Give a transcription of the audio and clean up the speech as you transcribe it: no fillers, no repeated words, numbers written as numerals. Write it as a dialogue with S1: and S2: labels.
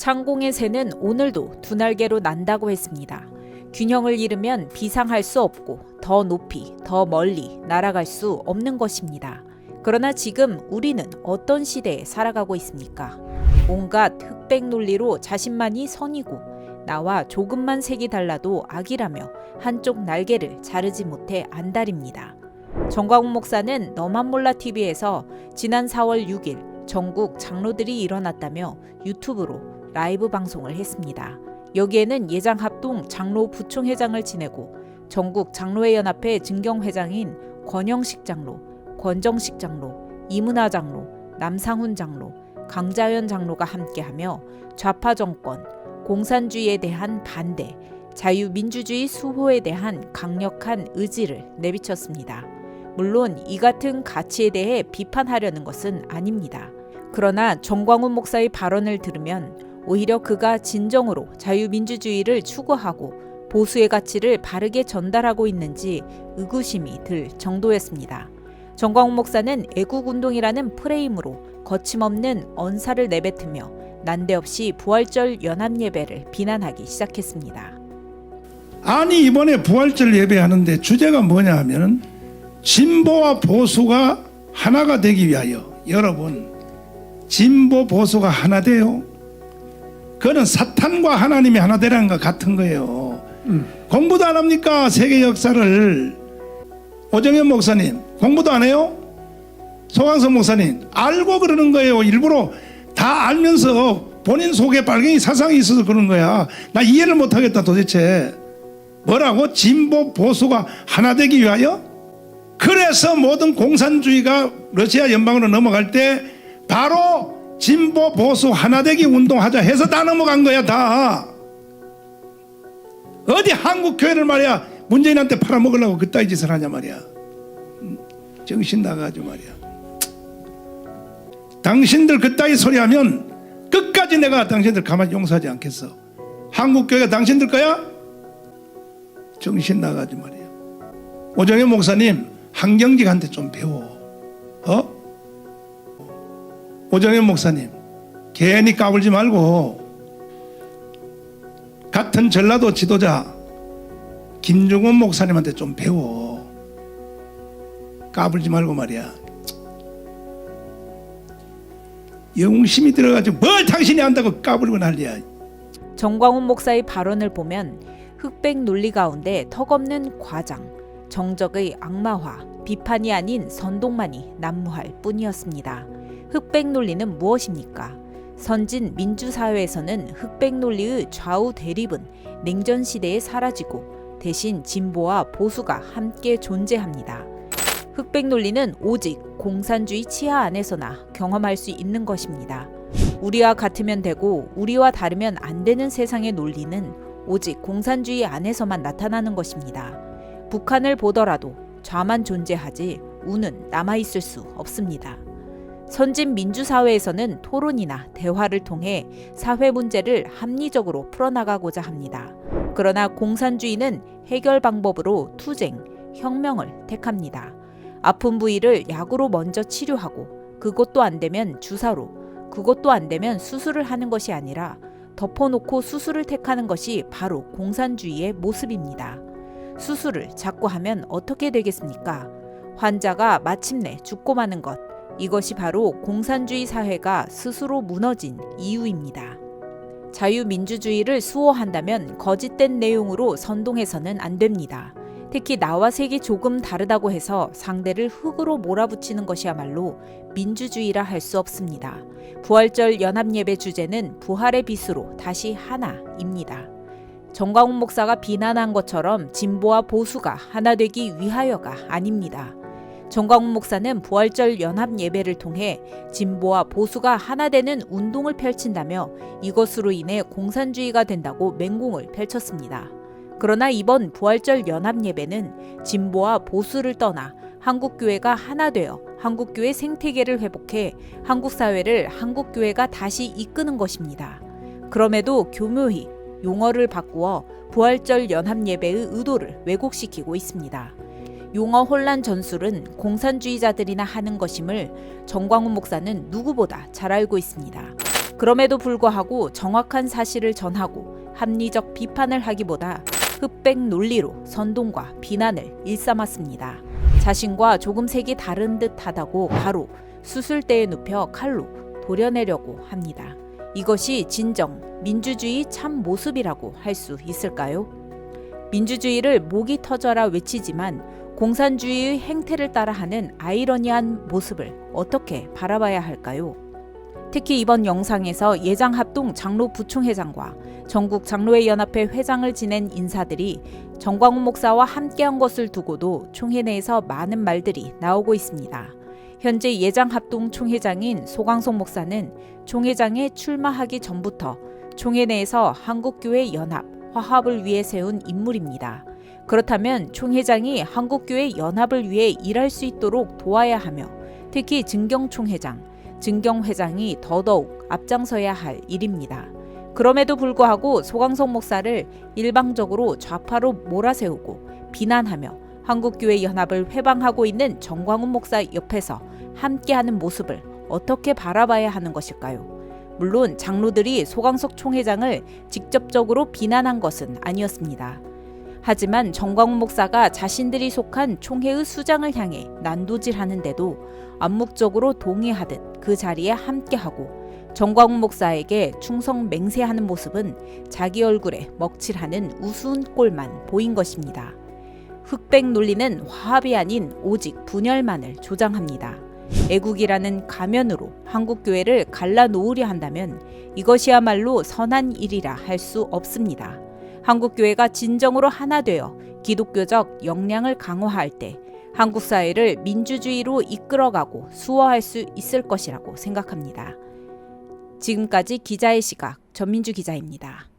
S1: 창공의 새는 오늘도 두 날개로 난다고 했습니다. 균형을 잃으면 비상할 수 없고 더 높이, 더 멀리 날아갈 수 없는 것입니다. 그러나 지금 우리는 어떤 시대에 살아가고 있습니까? 온갖 흑백 논리로 자신만이 선이고 나와 조금만 색이 달라도 악이라며 한쪽 날개를 자르지 못해 안달입니다. 정광훈 목사는 너만 몰라 TV에서 지난 4월 6일 전국 장로들이 일어났다며 유튜브로 라이브 방송을 했습니다. 여기에는 예장합동 장로 부총회장을 지내고 전국 장로회 연합회 증경회장인 권영식 장로, 권정식 장로, 이문하 장로, 남상훈 장로, 강자연 장로가 함께하며 좌파 정권, 공산주의에 대한 반대, 자유민주주의 수호에 대한 강력한 의지를 내비쳤습니다. 물론 이 같은 가치에 대해 비판하려는 것은 아닙니다. 그러나 정광훈 목사의 발언을 들으면 오히려 그가 진정으로 자유민주주의를 추구하고 보수의 가치를 바르게 전달하고 있는지 의구심이 들 정도였습니다. 정광훈 목사는 애국운동이라는 프레임으로 거침없는 언사를 내뱉으며 난데없이 부활절 연합예배를 비난하기 시작했습니다.
S2: 아니 이번에 부활절 예배하는데 주제가 뭐냐 하면 진보와 보수가 하나가 되기 위하여. 여러분, 진보 보수가 하나 돼요? 그거는 사탄과 하나님이 하나 되라는 것 같은 거예요. 공부도 안 합니까? 세계 역사를. 오정현 목사님 공부도 안 해요? 소강성 목사님 알고 그러는 거예요. 일부러 다 알면서 본인 속에 빨갱이 사상이 있어서 그런 거야. 나 이해를 못하겠다 도대체. 뭐라고? 진보 보수가 하나 되기 위하여? 그래서 모든 공산주의가 러시아 연방으로 넘어갈 때 바로 진보 보수 하나 되기 운동하자 해서 다 넘어간 거야. 다 어디 한국 교회를 말이야 문재인한테 팔아먹으려고 그따위 짓을 하냐 말이야. 정신 나가지고 말이야. 당신들 그따위 소리 하면 끝까지 내가 당신들 가만히 용서하지 않겠어. 한국 교회가 당신들 거야? 정신 나가지 말이야. 오정현 목사님 한경직한테 좀 배워. 오정현 목사님 괜히 까불지 말고 같은 전라도 지도자 김중원 목사님한테 좀 배워. 까불지 말고 말이야. 영심이 들어가지고 뭘 당신이 안다고 까불고 난리야.
S1: 정광훈 목사의 발언을 보면 흑백 논리 가운데 턱없는 과장, 정적의 악마화, 비판이 아닌 선동만이 난무할 뿐이었습니다. 흑백 논리는 무엇입니까? 선진 민주사회에서는 흑백 논리의 좌우 대립은 냉전 시대에 사라지고 대신 진보와 보수가 함께 존재합니다. 흑백 논리는 오직 공산주의 치하 안에서나 경험할 수 있는 것입니다. 우리와 같으면 되고 우리와 다르면 안 되는 세상의 논리는 오직 공산주의 안에서만 나타나는 것입니다. 북한을 보더라도 좌만 존재하지 우는 남아있을 수 없습니다. 선진 민주사회에서는 토론이나 대화를 통해 사회 문제를 합리적으로 풀어나가고자 합니다. 그러나 공산주의는 해결 방법으로 투쟁, 혁명을 택합니다. 아픈 부위를 약으로 먼저 치료하고 그것도 안 되면 주사로, 그것도 안 되면 수술을 하는 것이 아니라 덮어놓고 수술을 택하는 것이 바로 공산주의의 모습입니다. 수술을 자꾸 하면 어떻게 되겠습니까? 환자가 마침내 죽고 마는 것. 이것이 바로 공산주의 사회가 스스로 무너진 이유입니다. 자유민주주의를 수호한다면 거짓된 내용으로 선동해서는 안 됩니다. 특히 나와 색이 조금 다르다고 해서 상대를 흙으로 몰아붙이는 것이야말로 민주주의라 할 수 없습니다. 부활절 연합예배 주제는 부활의 빛으로 다시 하나입니다. 정광훈 목사가 비난한 것처럼 진보와 보수가 하나 되기 위하여가 아닙니다. 정광훈 목사는 부활절 연합예배를 통해 진보와 보수가 하나 되는 운동을 펼친다며 이것으로 인해 공산주의가 된다고 맹공을 펼쳤습니다. 그러나 이번 부활절 연합예배는 진보와 보수를 떠나 한국교회가 하나 되어 한국교회 생태계를 회복해 한국사회를 한국교회가 다시 이끄는 것입니다. 그럼에도 교묘히 용어를 바꾸어 부활절 연합예배의 의도를 왜곡시키고 있습니다. 용어 혼란 전술은 공산주의자들이나 하는 것임을 정광훈 목사는 누구보다 잘 알고 있습니다. 그럼에도 불구하고 정확한 사실을 전하고 합리적 비판을 하기보다 흑백 논리로 선동과 비난을 일삼았습니다. 자신과 조금 색이 다른 듯 하다고 바로 수술대에 눕혀 칼로 도려내려고 합니다. 이것이 진정 민주주의 참 모습이라고 할 수 있을까요? 민주주의를 목이 터져라 외치지만 공산주의의 행태를 따라하는 아이러니한 모습을 어떻게 바라봐야 할까요? 특히 이번 영상에서 예장합동 장로부총회장과 전국장로회연합회 회장을 지낸 인사들이 정광훈 목사와 함께한 것을 두고도 총회 내에서 많은 말들이 나오고 있습니다. 현재 예장합동 총회장인 소광석 목사는 총회장에 출마하기 전부터 총회 내에서 한국교회 연합, 화합을 위해 세운 인물입니다. 그렇다면 총회장이 한국교회 연합을 위해 일할 수 있도록 도와야 하며 특히 증경 총회장, 증경 회장이 더더욱 앞장서야 할 일입니다. 그럼에도 불구하고 소광석 목사를 일방적으로 좌파로 몰아세우고 비난하며 한국교회 연합을 회방하고 있는 정광훈 목사 옆에서 함께하는 모습을 어떻게 바라봐야 하는 것일까요? 물론 장로들이 소광석 총회장을 직접적으로 비난한 것은 아니었습니다. 하지만 정광훈 목사가 자신들이 속한 총회의 수장을 향해 난도질하는데도 암묵적으로 동의하듯 그 자리에 함께하고 정광훈 목사에게 충성 맹세하는 모습은 자기 얼굴에 먹칠하는 우스운 꼴만 보인 것입니다. 흑백 논리는 화합이 아닌 오직 분열만을 조장합니다. 애국이라는 가면으로 한국교회를 갈라놓으려 한다면 이것이야말로 선한 일이라 할 수 없습니다. 한국교회가 진정으로 하나 되어 기독교적 역량을 강화할 때 한국 사회를 민주주의로 이끌어가고 수호할 수 있을 것이라고 생각합니다. 지금까지 기자의 시각 전민주 기자입니다.